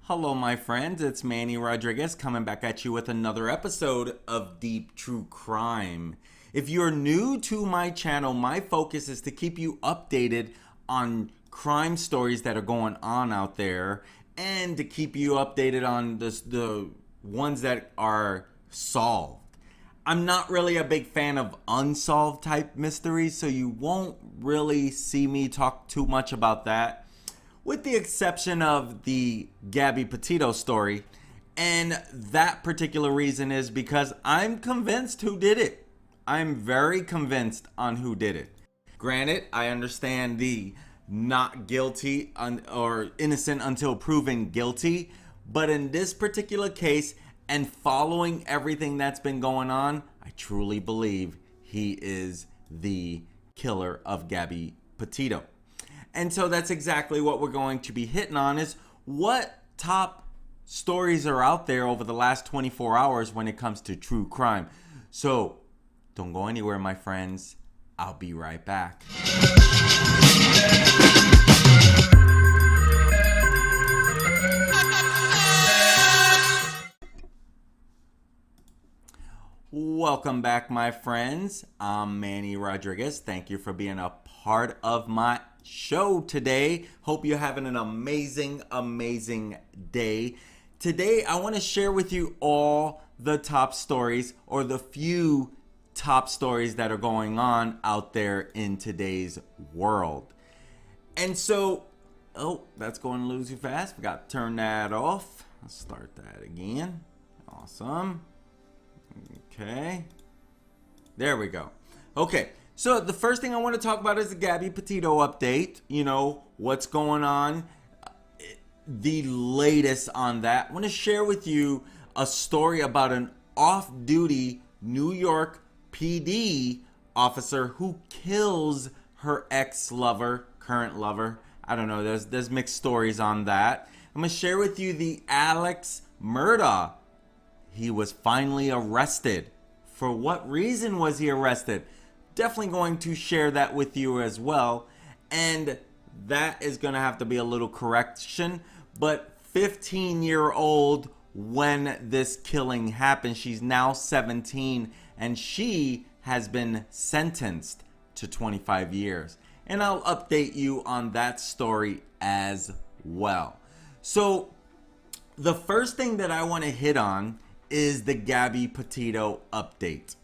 Hello, my friends. It's Manny Rodriguez coming back at you with another episode of Deep True Crime. If you're new to my channel, my focus is to keep you updated on crime stories that are going on out there and to keep you updated on the ones that are solved. I'm not really a big fan of unsolved type mysteries, so you won't really see me talk too much about that, with the exception of the Gabby Petito story. And that particular reason is because I'm convinced who did it. I'm very convinced on who did it. Granted, I understand the not guilty or innocent until proven guilty, but in this particular case, and following everything that's been going on, I truly believe he is the killer of Gabby Petito. And so that's exactly what we're going to be hitting on, is what top stories are out there over the last 24 hours when it comes to true crime. So don't go anywhere, my friends. I'll be right back. Welcome back, my friends. I'm Manny Rodriguez. Thank you for being a part of my show today. Hope you're having an amazing day. Today, I want to share with you all the top stories, or the few top stories that are going on out there in today's world. And so, that's going a little too fast. Forgot to turn that off. Let's start that again. Awesome. Okay, there we go. Okay, so the first thing I want to talk about is the Gabby Petito update. You know, what's going on, the latest on that. I want to share with you a story about an off-duty New York PD officer who kills her ex-lover, current lover. I don't know, there's mixed stories on that. I'm going to share with you the Alex Mordoch. He was finally arrested. For what reason was he arrested? Definitely going to share that with you as well. And that is going to have to be a little correction. But 15-year-old when this killing happened. She's now 17 and she has been sentenced to 25 years. And I'll update you on that story as well. So the first thing that I want to hit on is the Gabby Petito update.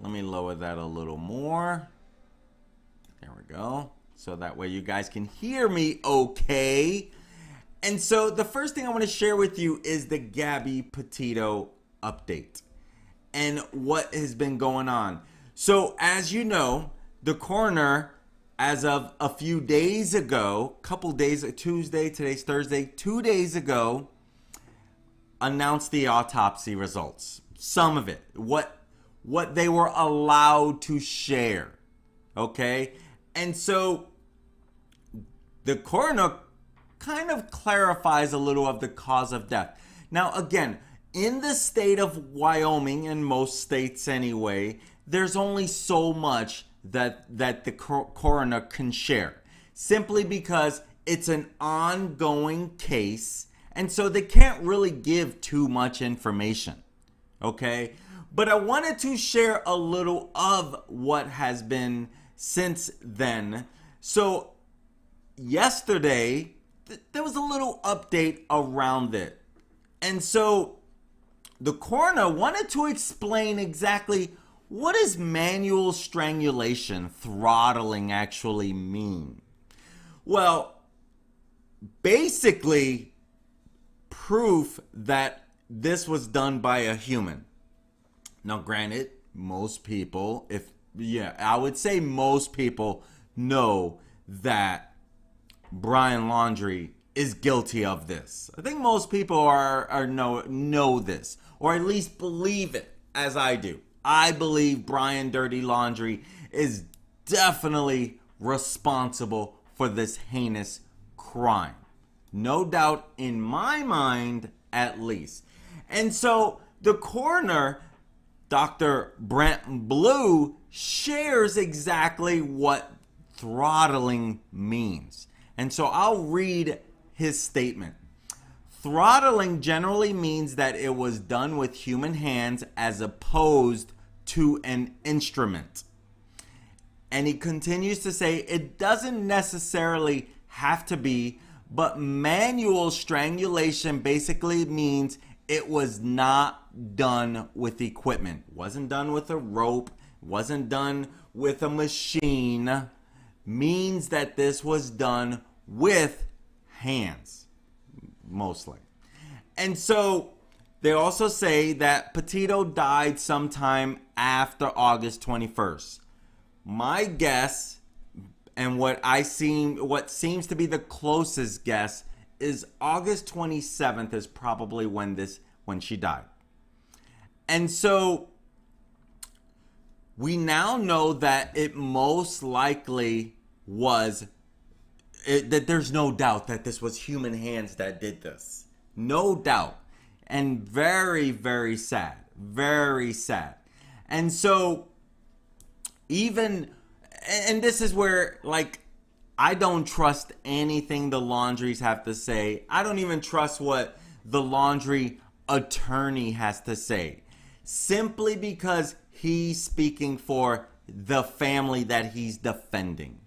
Let me lower that a little more. There we go. So that way you guys can hear me okay. And so the first thing I want to share with you is the Gabby Petito update and what has been going on. So as you know, the coroner, as of a few days ago, Tuesday, today's Thursday, 2 days ago, announced the autopsy results. Some of it, what they were allowed to share. Okay? And so the coroner kind of clarifies a little of the cause of death. Now, again, in the state of Wyoming, and most states anyway, there's only so much that the coroner can share, simply because it's an ongoing case. And so they can't really give too much information, okay? But I wanted to share a little of what has been since then. So yesterday, there was a little update around it. And so the coroner wanted to explain exactly what does manual strangulation, throttling, actually mean. Well, basically, proof that this was done by a human. Now, granted, most people, I would say most people know that Brian Laundrie is guilty of this. I think most people know this, or at least believe it, as I do. I believe Brian Dirty Laundrie is definitely responsible for this heinous crime. No doubt in my mind, at least. And so the coroner, Dr. Brent Blue, shares exactly what throttling means. And so I'll read his statement. Throttling generally means that it was done with human hands as opposed to an instrument. And he continues to say it doesn't necessarily have to be, but manual strangulation basically means it was not done with equipment. Wasn't done with a rope, wasn't done with a machine. Means that this was done with hands, mostly. And so they also say that Petito died sometime after August 21st. My guess, and what seems to be the closest guess, is August 27th is probably when she died. And so we now know that it most likely was that there's no doubt that this was human hands that did this. No doubt. And very, very sad. Very sad. And so even, and this is where, like, I don't trust anything the Laundries have to say. I don't even trust what the Laundrie attorney has to say. Simply because he's speaking for the family that he's defending.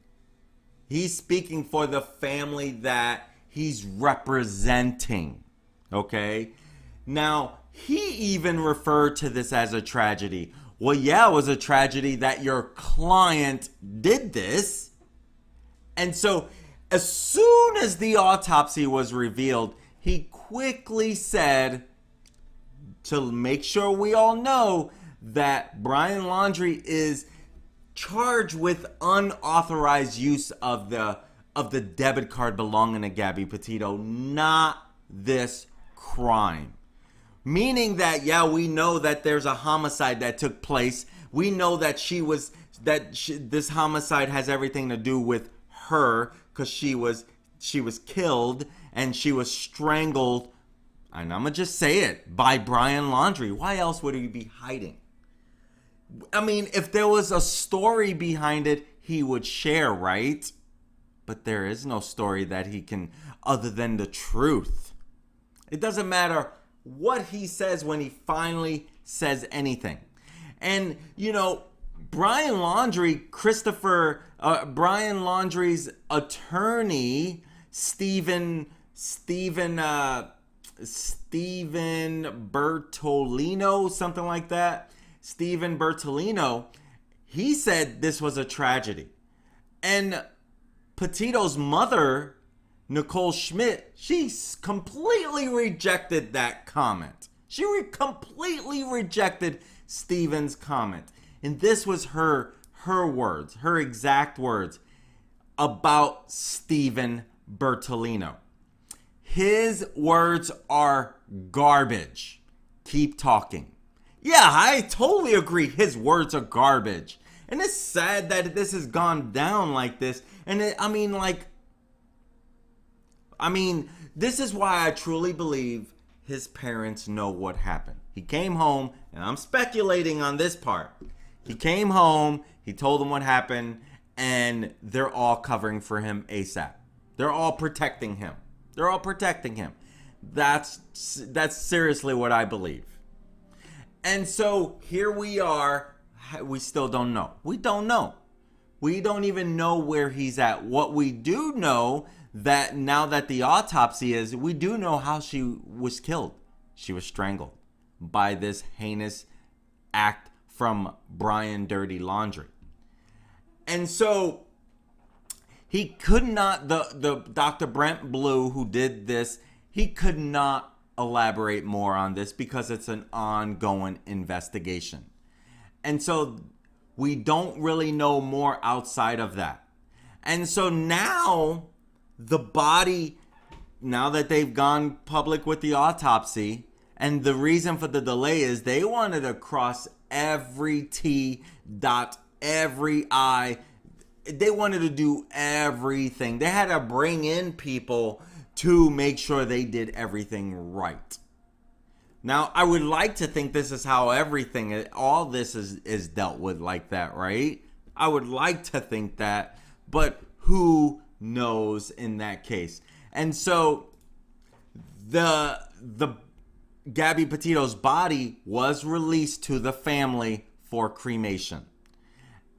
He's speaking for the family that he's representing. Okay? Now, he even referred to this as a tragedy. Well, yeah, it was a tragedy that your client did this. And so, as soon as the autopsy was revealed, he quickly said, to make sure we all know, that Brian Laundrie is charged with unauthorized use of the debit card belonging to Gabby Petito, not this crime. Meaning that, yeah, we know that there's a homicide that took place. We know that this homicide has everything to do with her, because she was killed and she was strangled, and I'm gonna just say it, by Brian Laundrie. Why else would he be hiding? I mean, if there was a story behind it, he would share, right? But there is no story that he can, other than the truth. It doesn't matter what he says when he finally says anything. And, you know, Brian Laundrie's attorney, Stephen Bertolino, something like that. Stephen Bertolino, he said this was a tragedy. And Petito's mother, Nicole Schmidt, she completely rejected that comment. She completely rejected Stephen's comment. And this was her words, her exact words about Stephen Bertolino. His words are garbage. Keep talking. Yeah, I totally agree. His words are garbage. And it's sad that this has gone down like this. And this is why I truly believe his parents know what happened. He came home, and I'm speculating on this part. He came home, he told them what happened, and they're all covering for him ASAP. They're all protecting him. They're all protecting him. That's seriously what I believe. And so here we are. We still don't know. We don't know. We don't even know where he's at. What we do know, that now that the autopsy is, we do know how she was killed. She was strangled by this heinous act from Brian Dirty Laundrie. And so he could not, the Dr. Brent Blue, who did this, he could not elaborate more on this because it's an ongoing investigation. And so we don't really know more outside of that. And so now the body, now that they've gone public with the autopsy, and the reason for the delay is they wanted to cross every T, dot every I. They wanted to do everything. They had to bring in people to make sure they did everything right. Now, I would like to think this is how all this is dealt with like that, right? I would like to think that, but who knows in that case? And so the Gabby Petito's body was released to the family for cremation.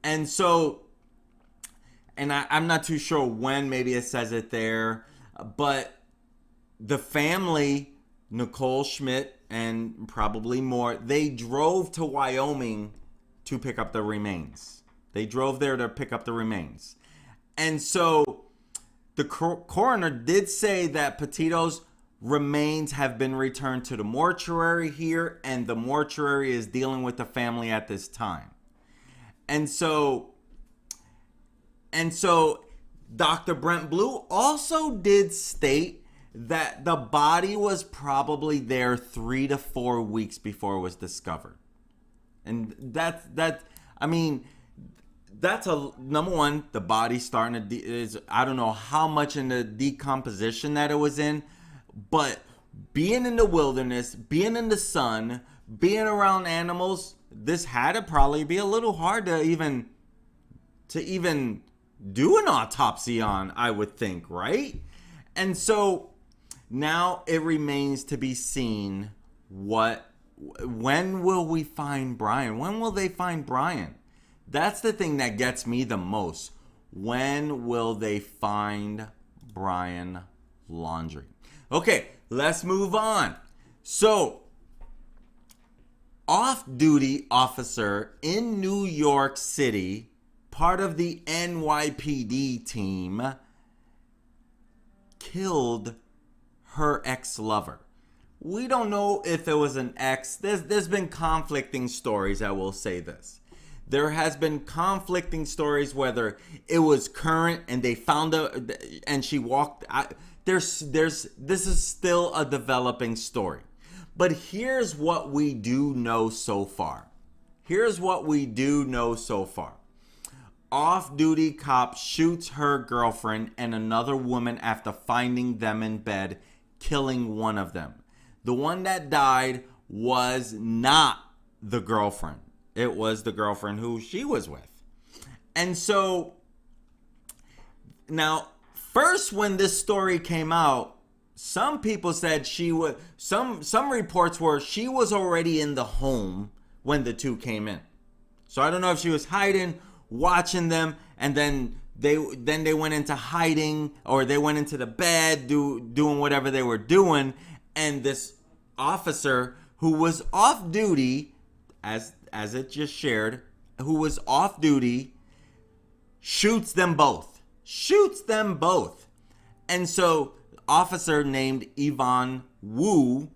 And so, and I'm not too sure when, maybe it says it there, but the family, Nicole Schmidt and probably more, they drove to Wyoming to pick up the remains. They drove there to pick up the remains. And so the coroner did say that Petito's remains have been returned to the mortuary here, and the mortuary is dealing with the family at this time. And so Dr. Brent Blue also did state that the body was probably there 3 to 4 weeks before it was discovered. And that's a number one. The body starting to I don't know how much in the decomposition that it was in, but being in the wilderness, being in the sun, being around animals, this had to probably be a little hard to even do an autopsy on, I would think, right? And so now it remains to be seen when will we find Brian? When will they find Brian? That's the thing that gets me the most. When will they find Brian Laundrie? Okay, let's move on. So, off-duty officer in New York City, part of the NYPD team, killed her ex-lover. We don't know if it was an ex. There's been conflicting stories, I will say this. There has been conflicting stories whether it was current and they found her and she walked out. This is still a developing story. But here's what we do know so far. Off-duty cop shoots her girlfriend and another woman after finding them in bed, killing one of them. The one that died was not the girlfriend. It was the girlfriend who she was with. And so, now, first when this story came out, some people said she was, some reports were she was already in the home when the two came in. So I don't know if she was hiding, watching them, and then they went into hiding, or they went into the bed doing whatever they were doing, and this officer who was off duty, as it just shared, who was off duty, shoots them both. And so officer named Yvonne Wu,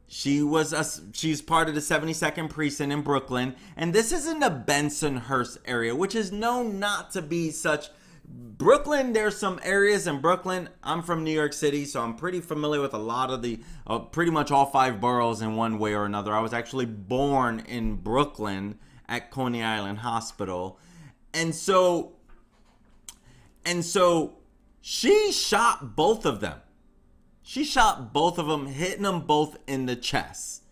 she's part of the 72nd precinct in Brooklyn, and this is in the Bensonhurst area, which is known not to be such. Brooklyn, there's some areas in Brooklyn. I'm from New York City, so I'm pretty familiar with a lot of the, pretty much all 5 boroughs in one way or another. I was actually born in Brooklyn at Coney Island Hospital. And so she shot both of them. Hitting them both in the chest.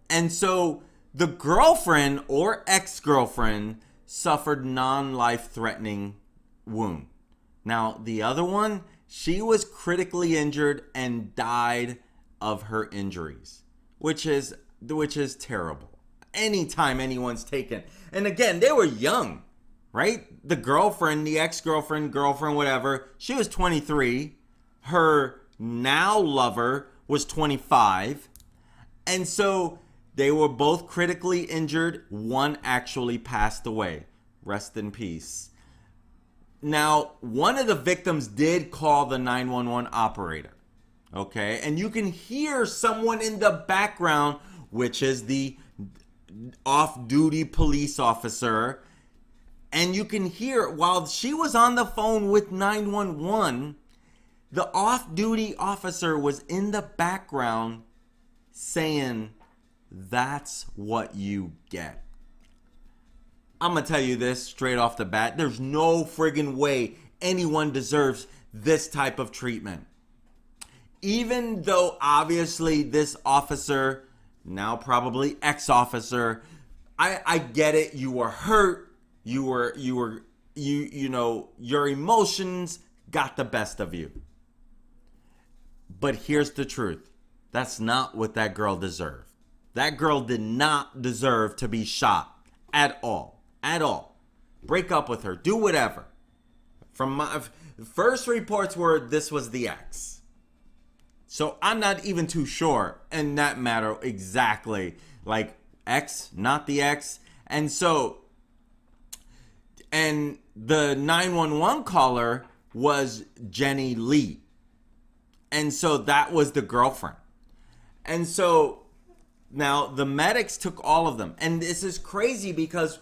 And so the girlfriend or ex-girlfriend suffered non-life-threatening wound. Now, the other one, she was critically injured and died of her injuries, which is terrible. Anytime anyone's taken, and again, they were young, right? The girlfriend, the ex-girlfriend, girlfriend, whatever, she was 23. Her now lover was 25. And so they were both critically injured. One actually passed away. Rest in peace. Now, one of the victims did call the 911 operator. Okay? And you can hear someone in the background, which is the off-duty police officer. And you can hear, while she was on the phone with 911, the off-duty officer was in the background saying, "That's what you get." I'm going to tell you this straight off the bat. There's no friggin' way anyone deserves this type of treatment. Even though obviously this officer, now probably ex-officer, I get it. You were hurt. You know, your emotions got the best of you. But here's the truth. That's not what that girl deserved. That girl did not deserve to be shot at all. At all. Break up with her. Do whatever. From my first reports were this was the ex. So I'm not even too sure in that matter exactly. Like ex, not the ex. And so, and the 911 caller was Jenny Lee. And so that was the girlfriend. And so now the medics took all of them. And this is crazy because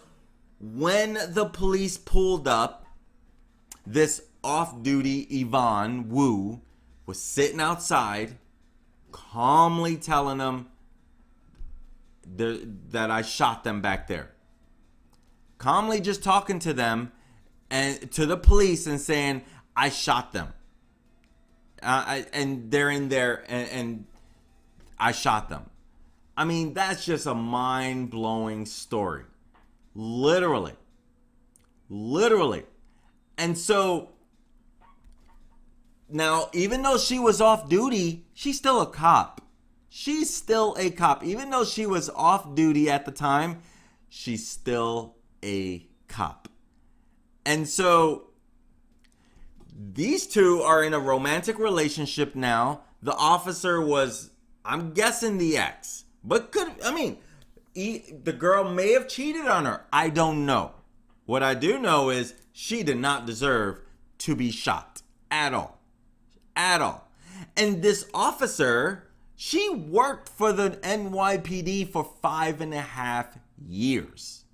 when the police pulled up, this off-duty Yvonne Wu was sitting outside, calmly telling them that I shot them back there. Calmly just talking to them and to the police and saying, I shot them. And they're in there and I shot them. I mean, that's just a mind-blowing story. Literally. And so now, even though she was off duty, she's still a cop. She's still a cop. Even though she was off duty at the time, she's still a cop. And so these two are in a romantic relationship now. The officer was, I'm guessing, the ex. But the girl may have cheated on her. I don't know. What I do know is she did not deserve to be shot at all. At all. And this officer, she worked for the NYPD for 5.5 years.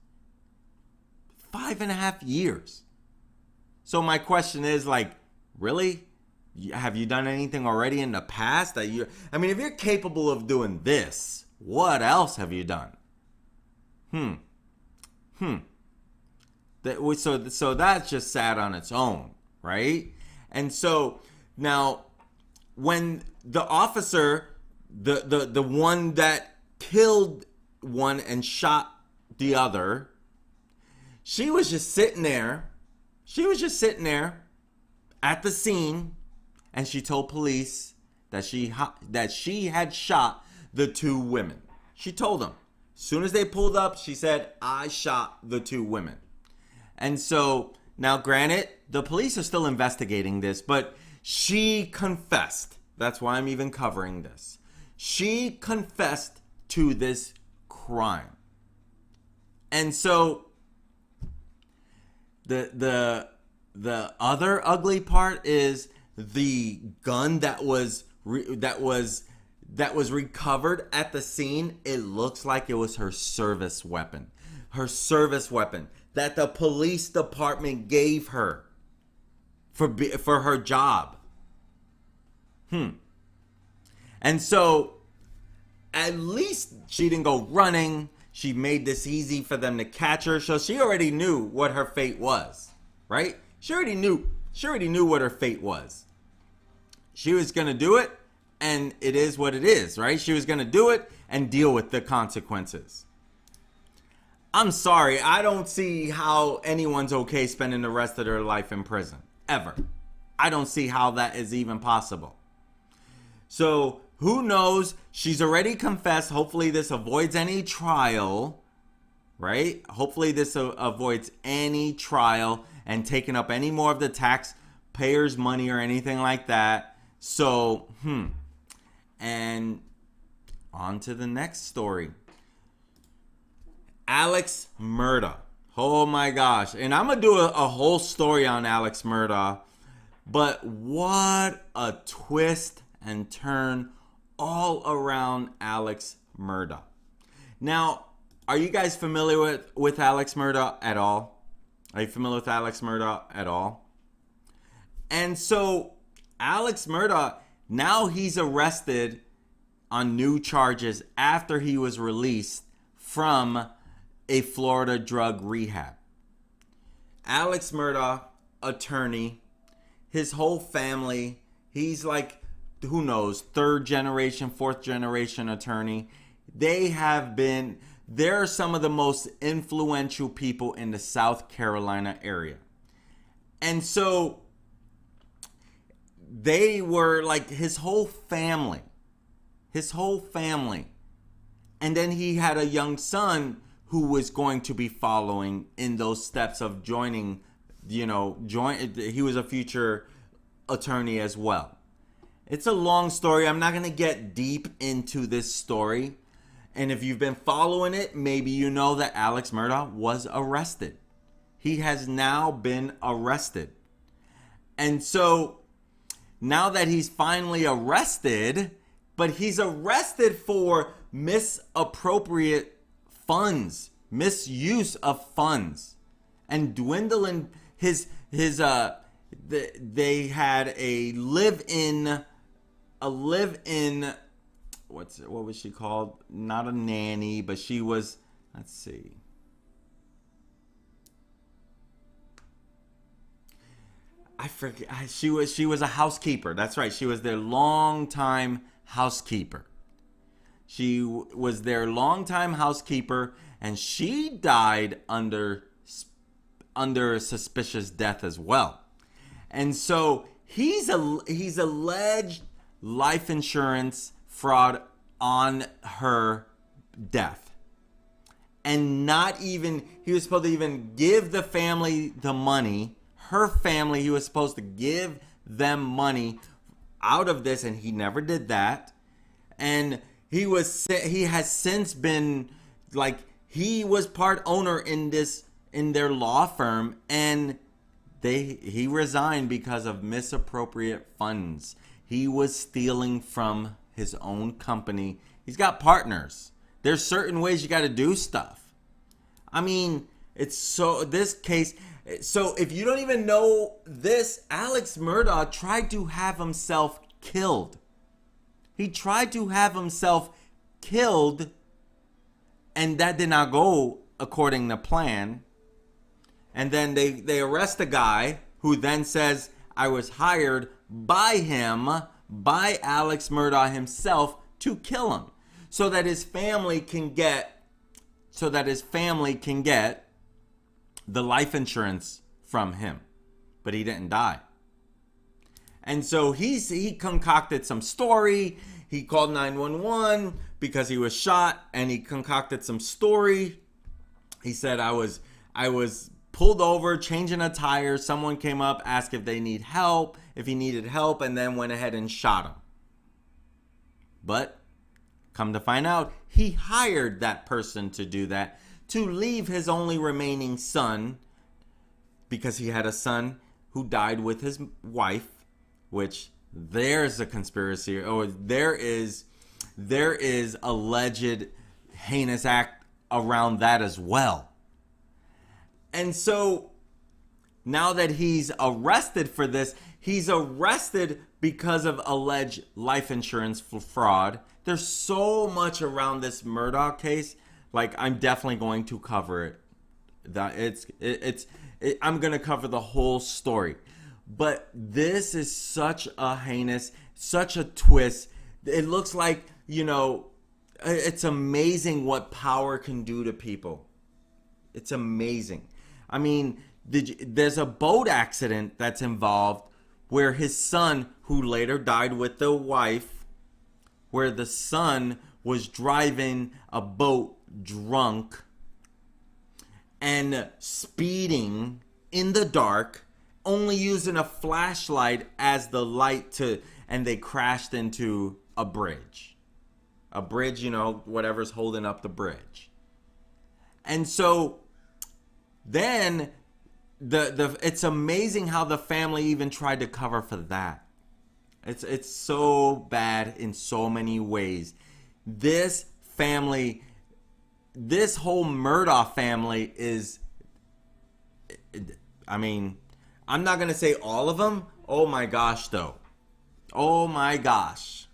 5.5 years. So my question is, like, really? Have you done anything already in the past that you... I mean, if you're capable of doing this, what else have you done? So that's just sad on its own, right? And so now, when the officer, the one that killed one and shot the other, she was just sitting there. She was just sitting there at the scene, and she told police that she had shot the two women. She told them. As soon as they pulled up, she said, I shot the two women. And so, now granted, the police are still investigating this, but she confessed. That's why I'm even covering this. She confessed to this crime. And so, the other ugly part is the gun that was recovered at the scene. It looks like it was her service weapon. Her service weapon that the police department gave her for her job. And so, at least she didn't go running. She made this easy for them to catch her. So she already knew what her fate was, right? She already knew what her fate was. She was going to do it, and it is what it is, right? She was going to do it and deal with the consequences. I'm sorry, I don't see how anyone's okay spending the rest of their life in prison. Ever. I don't see how that is even possible. So, who knows? She's already confessed. Hopefully this avoids any trial, right? Hopefully this avoids any trial and taking up any more of the taxpayers' money or anything like that. So, and on to the next story. Alex Mordoch. Oh my gosh. And I'm going to do a whole story on Alex Mordoch. But what a twist and turn all around Alex Mordoch. Now, are you guys familiar with Alex Mordoch at all? Are you familiar with Alex Mordoch at all? And so, Alex Mordoch, now he's arrested on new charges after he was released from a Florida drug rehab. Alex Mordoch, attorney, his whole family, he's like, who knows, 3rd generation, 4th generation attorney. They're some of the most influential people in the South Carolina area. And so they were like his whole family. And then he had a young son who was going to be following in those steps of joining, he was a future attorney as well. It's a long story. I'm not going to get deep into this story. And if you've been following it, maybe you know that Alex Mordoch was arrested. He has now been arrested. And so now that he's finally arrested, but he's arrested for misappropriate funds, misuse of funds, and dwindling they had a live-in, what was she called? Not a nanny, but she was, let's see. I forget. She was a housekeeper. That's right. She was their longtime housekeeper. She was their longtime housekeeper, and she died under suspicious death as well. And so he's alleged life insurance fraud on her death. And he was supposed to even give the family the money. Her family, he was supposed to give them money out of this, and he never did that. And he has since been, like, he was part owner in their law firm, and he resigned because of misappropriate funds. He was stealing from his own company. He's got partners. There's certain ways you got to do stuff. I mean, this case. So if you don't even know this, Alex Mordoch tried to have himself killed. He tried to have himself killed, and that did not go according to plan. And then they arrest the guy who then says, I was hired by Alex Mordoch himself to kill him, so that his family can get the life insurance from him. But he didn't die. And so he concocted some story. He called 911 because he was shot, and he concocted some story. He said, I was pulled over, changing a tire. Someone came up, asked if he needed help, and then went ahead and shot him. But come to find out, he hired that person to do that, to leave his only remaining son, because he had a son who died with his wife, which there's a conspiracy, or there is alleged heinous act around that as well. And so now that he's arrested for this, he's arrested because of alleged life insurance fraud. There's so much around this Mordoch case. Like, I'm definitely going to cover it. I'm going to cover the whole story. But this is such a heinous, such a twist. It looks like, it's amazing what power can do to people. It's amazing. I mean, there's a boat accident that's involved where his son, who later died with the wife, where the son was driving a boat drunk and speeding in the dark, only using a flashlight as the light and they crashed into a bridge. A bridge, whatever's holding up the bridge. And so then it's amazing how the family even tried to cover for that. It's so bad in so many ways. This whole Mordoch family is, I mean, I'm not going to say all of them. Oh my gosh, though. Oh my gosh.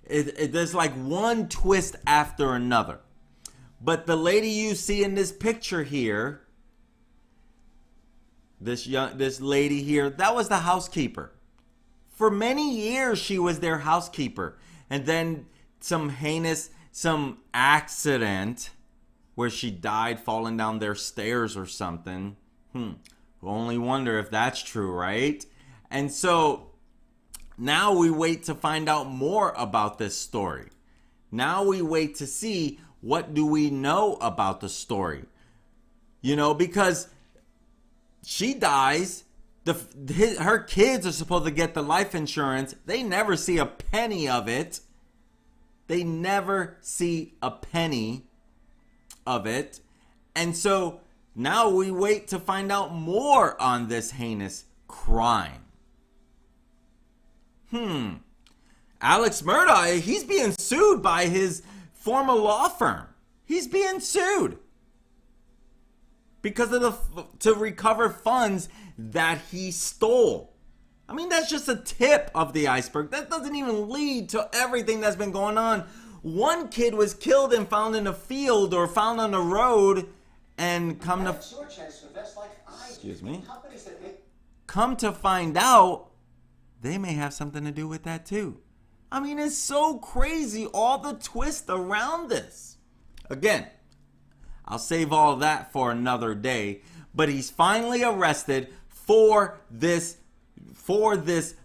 There's like one twist after another. But the lady you see in this picture here, this lady here, that was the housekeeper. For many years, she was their housekeeper. And then some accident where she died falling down their stairs or something. We'll only wonder if that's true, right? And so Now we wait to find out more about this story. Now we wait to see what do we know about the story. You know, because she dies, her kids are supposed to get the life insurance. They never see a penny of it. They never see a penny of it. And so now we wait to find out more on this heinous crime. Alex Mordoch, he's being sued by his former law firm. He's being sued because of to recover funds that he stole. I mean, that's just a tip of the iceberg. That doesn't even lead to everything that's been going on. One kid was killed and found in a field or found on the road, and come to find out, they may have something to do with that too. I mean, it's so crazy, all the twist around this. Again, I'll save all that for another day, but he's finally arrested for this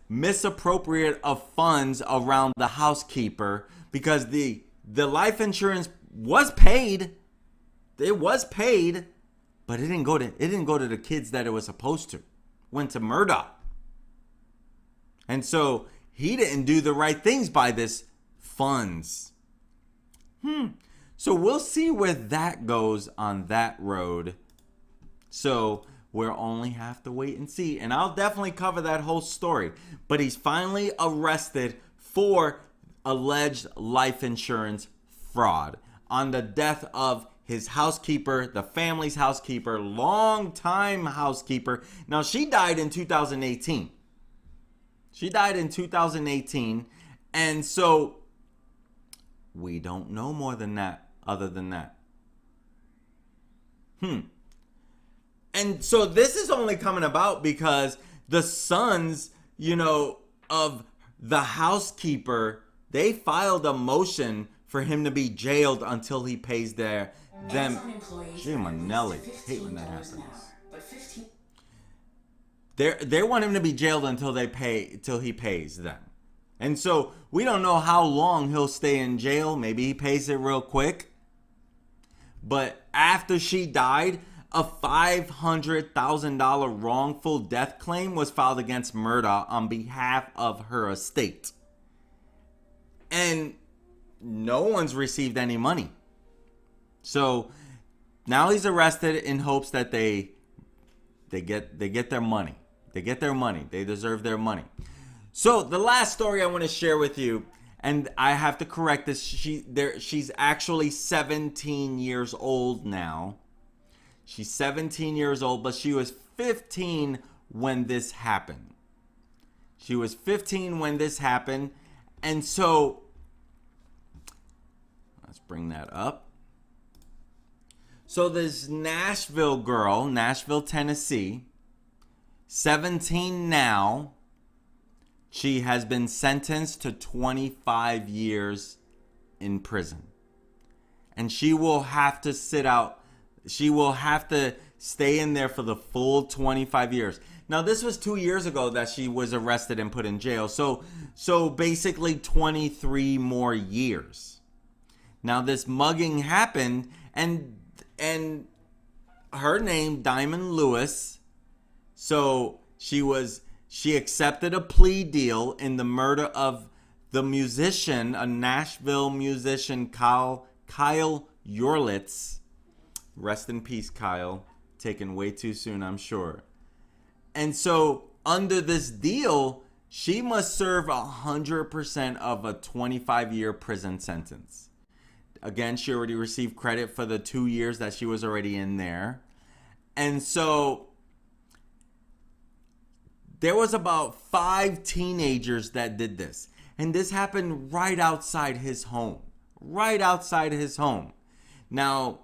misappropriate of funds around the housekeeper, because the life insurance was paid. It was paid, but it didn't go to the kids that it was supposed to. It went to Mordoch. And so he didn't do the right things by this funds. So we'll see where that goes on that road. So we'll only have to wait and see. And I'll definitely cover that whole story. But he's finally arrested for alleged life insurance fraud on the death of his housekeeper, the family's housekeeper, long-time housekeeper. Now, she died in 2018. She died in 2018. And so we don't know more than that, other than that. And so this is only coming about because the sons, of the housekeeper, they filed a motion for him to be jailed until he pays them. Gee, Manelli, hate when that happens. They want him to be jailed until he pays them. And so we don't know how long he'll stay in jail. Maybe he pays it real quick. But after she died, a $500,000 wrongful death claim was filed against Mordoch on behalf of her estate. And no one's received any money. So now he's arrested in hopes that they get their money. They get their money. They deserve their money. So the last story I want to share with you, and I have to correct this. She's actually 17 years old now. She's 17 years old, but she was 15 when this happened. She was 15 when this happened. And so, let's bring that up. So this Nashville girl, Nashville, Tennessee, 17 now. She has been sentenced to 25 years in prison. And she will have to stay in there for the full 25 years. Now, this was 2 years ago that she was arrested and put in jail. So basically 23 more years. Now, this mugging happened, and her name, Diamond Lewis. So she accepted a plea deal in the murder of the musician, a Nashville musician, Kyle Yorlitz. Rest in peace, Kyle. Taken way too soon, I'm sure. And so under this deal, she must serve 100% of a 25-year prison sentence. Again, she already received credit for the 2 years that she was already in there. And so there was about 5 teenagers that did this. And this happened right outside his home. Right outside his home. Now,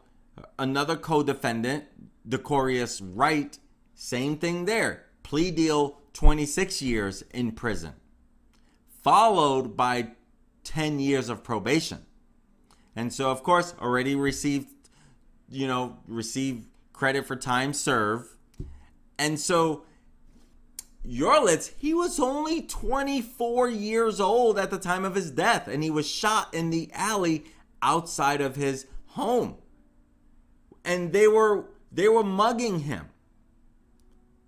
another co-defendant, Decorius Wright, same thing there. Plea deal, 26 years in prison. Followed by 10 years of probation. And so, of course, already received credit for time served. And so Yurlitz, he was only 24 years old at the time of his death, and he was shot in the alley outside of his home. And they were mugging him.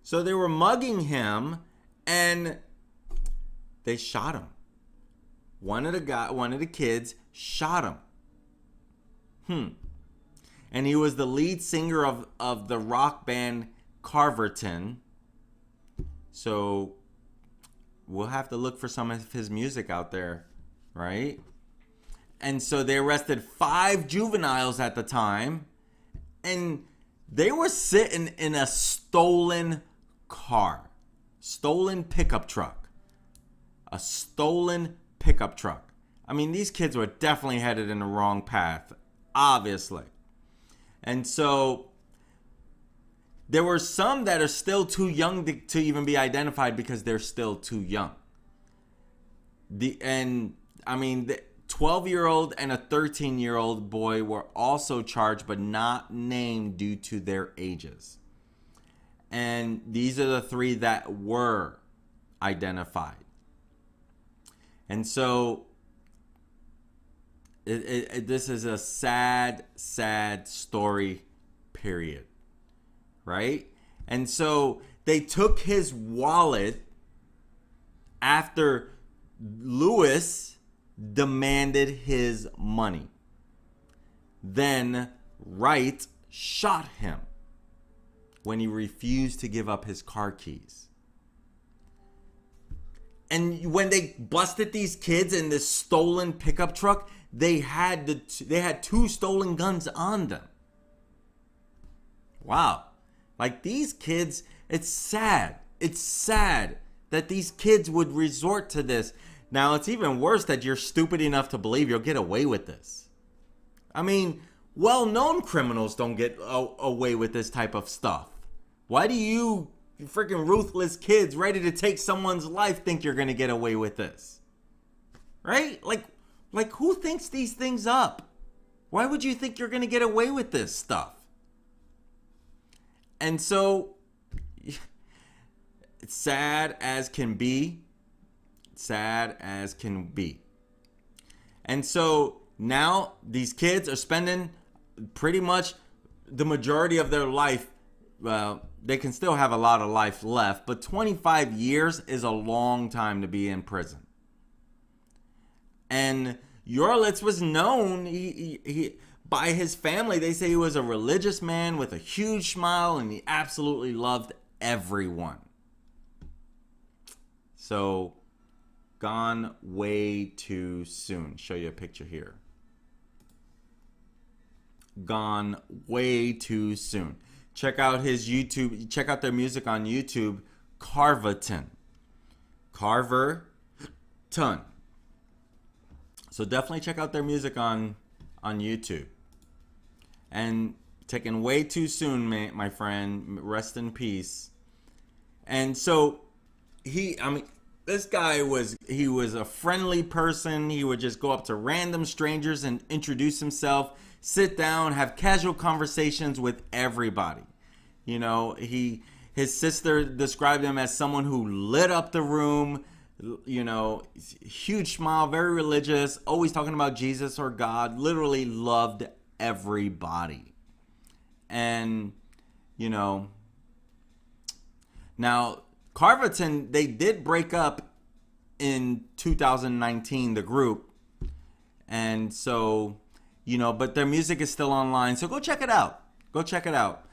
So they were mugging him, and they shot him. One of the kids shot him. And he was the lead singer of the rock band Carverton. So we'll have to look for some of his music out there, right? And so they arrested 5 juveniles at the time, and they were sitting in a stolen car, stolen pickup truck, a stolen pickup truck. I mean, these kids were definitely headed in the wrong path, obviously. And so there were some that are still too young to even be identified because they're still too young. The 12-year-old and a 13-year-old boy were also charged but not named due to their ages. And these are the 3 that were identified. And so this is a sad, sad story, period. Right? And so they took his wallet after Lewis demanded his money. Then Wright shot him when he refused to give up his car keys. And when they busted these kids in this stolen pickup truck, they had 2 stolen guns on them. Wow. Like, these kids, it's sad. It's sad that these kids would resort to this. Now, it's even worse that you're stupid enough to believe you'll get away with this. I mean, well-known criminals don't get away with this type of stuff. Why do you freaking ruthless kids ready to take someone's life think you're going to get away with this? Right? Like who thinks these things up? Why would you think you're going to get away with this stuff? And so, it's sad as can be. Sad as can be. And so, now these kids are spending pretty much the majority of their life. Well, they can still have a lot of life left, but 25 years is a long time to be in prison. And Yurlitz was known, he by his family, they say he was a religious man with a huge smile, and he absolutely loved everyone. So, gone way too soon. Show you a picture here. Gone way too soon. Check out his YouTube. Check out their music on YouTube. Carverton. Carverton. So definitely check out their music on YouTube. And taken way too soon, my friend. Rest in peace. And so this guy was a friendly person. He would just go up to random strangers and introduce himself, sit down, have casual conversations with everybody. You know, his sister described him as someone who lit up the room. You know, huge smile, very religious, always talking about Jesus or God, literally loved everybody. And, you know, now Carverton, they did break up in 2019, the group. And so, you know, but their music is still online. So go check it out. Go check it out.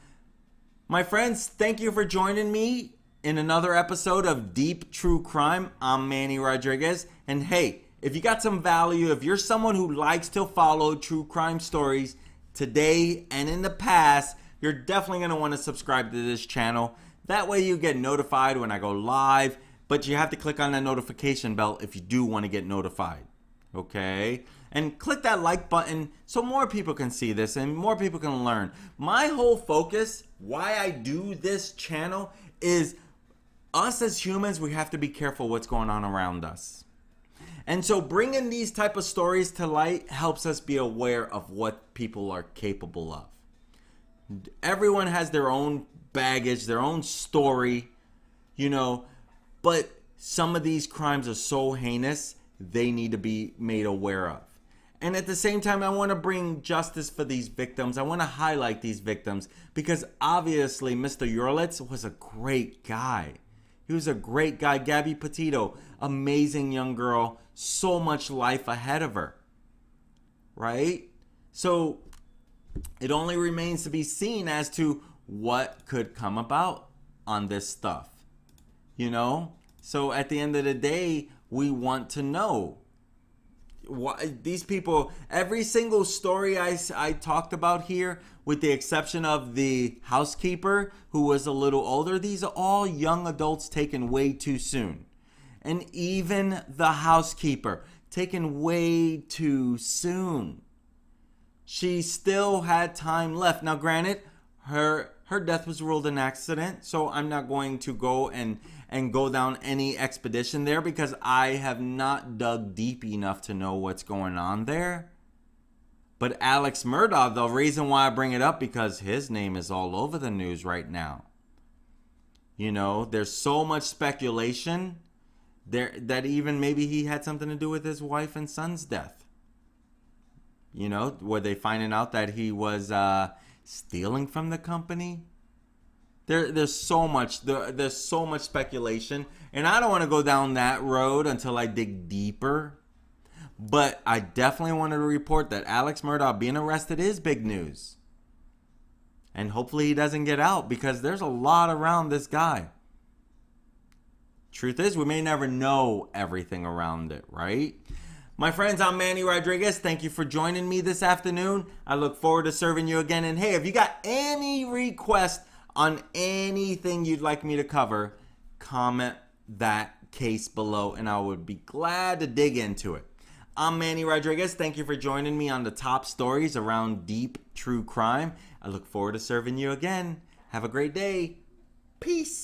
My friends, thank you for joining me in another episode of Deep True Crime. I'm Manny Rodriguez. And hey, if you got some value, if you're someone who likes to follow true crime stories today and in the past, you're definitely going to want to subscribe to this channel. That way you get notified when I go live, but you have to click on that notification bell if you do want to get notified. Okay? And click that like button so more people can see this and more people can learn. My whole focus, why I do this channel, is us as humans, we have to be careful what's going on around us. And so bringing these type of stories to light helps us be aware of what people are capable of. Everyone has their own baggage, their own story. You know, But some of these crimes are so heinous, they need to be made aware of. And at the same time, I want to bring justice for these victims. I want to highlight these victims because obviously Mr. Yurlitz was a great guy. He was a great guy. Gabby Petito, amazing young girl, so much life ahead of her. Right? So it only remains to be seen as to what could come about on this stuff. You know? So at the end of the day, we want to know. These people, every single story I talked about here, with the exception of the housekeeper who was a little older, these are all young adults taken way too soon. And even the housekeeper, taken way too soon. She still had time left. Now granted, her death was ruled an accident, so I'm not going to go and go down any expedition there because I have not dug deep enough to know what's going on there. But Alex Mordoch, the reason why I bring it up, because his name is all over the news right now. You know, there's so much speculation there that even maybe he had something to do with his wife and son's death. You know, were they finding out that he was stealing from the company? There's so much speculation, and I don't want to go down that road until I dig deeper. But I definitely wanted to report that Alex Mordoch being arrested is big news, and hopefully he doesn't get out because there's a lot around this guy. Truth is, we may never know everything around it, right? My friends, I'm Manny Rodriguez. Thank you for joining me this afternoon. I look forward to serving you again. And hey, if you got any requests on anything you'd like me to cover, comment that case below and I would be glad to dig into it. I'm Manny Rodriguez. Thank you for joining me on the top stories around deep true crime. I look forward to serving you again. Have a great day. Peace.